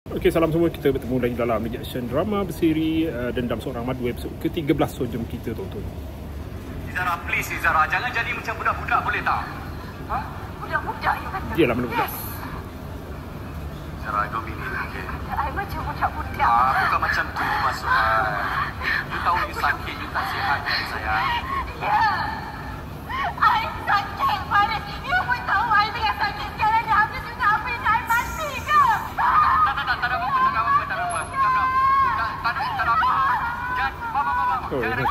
Okey, salam semua. Kita bertemu lagi dalam reaction drama berseri Dendam Seorang Madu episod ke-13. So, jom kita tonton. Izara, please Izara, jangan jadi macam budak-budak, boleh tak? Ha? Budak-budak you kata? Yelah, budak-budak. Izara, don't be mean, okay? I macam budak-budak. Bukan macam tu maksud I. You tahu you sakit, you tak sihat kan sayang? Ya. I sakit, Farid. You pun tahu I tengah sakit sekarang ni. Habis you nak habis I mati ke? Tak ada apa-apa. Calm down. Tak ada apa. Oh, Jangan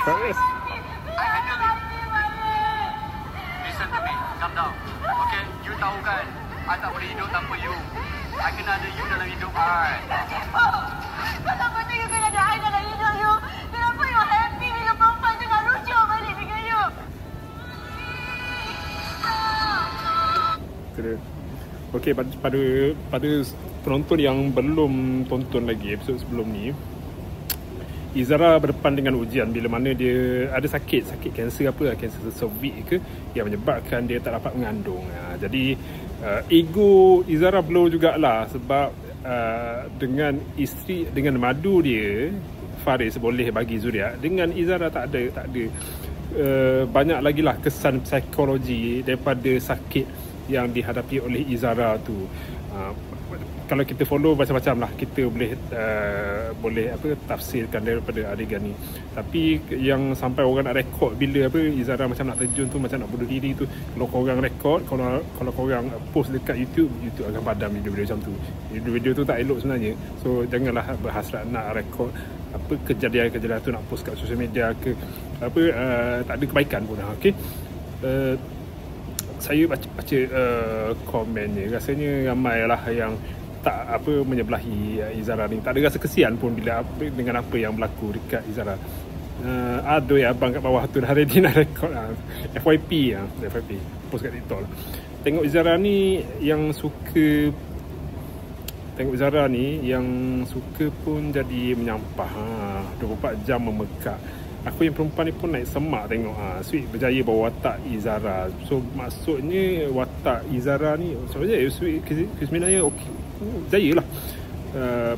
keras. I handle it. Listen to me, calm down. Okay, you tahu kan, I tak boleh hidup tanpa you. I kena ada you dalam hidup I. Tipu. Kenapa you kena ada I dalam hidup you? Kenapa you happy bila perempuan tengah lucu balik dengan you? Okey, pada penonton yang belum tonton lagi episod sebelum ni, Izara berdepan dengan ujian bila mana dia ada sakit kanser kanser cervix ke yang menyebabkan dia tak dapat mengandung. Jadi ego Izara blow jugalah sebab dengan isteri, dengan madu dia Faris boleh bagi Zuriat, dengan Izara tak ada banyak lagi lah kesan psikologi daripada sakit yang dihadapi oleh Izara tu. Kalau kita follow macam-macam lah, kita boleh tafsirkan daripada adegan ni. Tapi yang sampai orang nak rekod bila Izara macam nak terjun tu, macam nak bunuh diri tu, kalau korang rekod, kalau korang post dekat YouTube akan padam video-video macam tu. Video tu tak elok sebenarnya. So janganlah berhasrat nak rekod kejadian-kejadian tu nak post kat sosial media ke tak ada kebaikan pun. Okey. Saya baca komennya, rasanya ramai lah yang tak menyebelahi Izara ni. Tak ada rasa kesian pun bila dengan apa yang berlaku dekat Izara. Aduh ya, abang kat bawah tu dah ready nak rekod FYP post kat TikTok. Tengok Izara ni yang suka pun jadi menyampah. 24 jam memekak. Aku yang perempuan ni pun naik semak tengok. Sweet berjaya bawa watak Izara. So maksudnya watak Izara ni sebenarnya Sweet sebenarnya okey, berjaya lah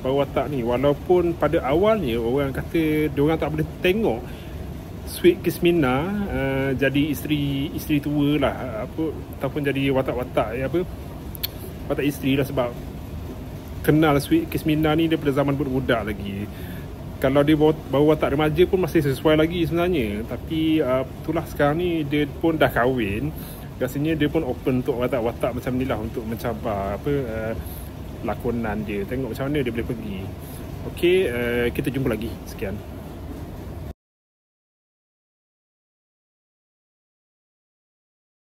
bawa watak ni. Walaupun pada awalnya orang kata diorang tak boleh tengok Sweet Kismina jadi isteri tua lah ataupun jadi watak-watak watak isteri lah, sebab kenal Sweet Kismina ni daripada zaman budak-budak lagi. Kalau dia bawa watak remaja pun masih sesuai lagi sebenarnya. Tapi itulah sekarang ni dia pun dah kahwin. Rasanya dia pun open untuk watak-watak macam ni lah, untuk mencabar lakonan dia. Tengok macam mana dia boleh pergi. Okey, kita jumpa lagi. Sekian.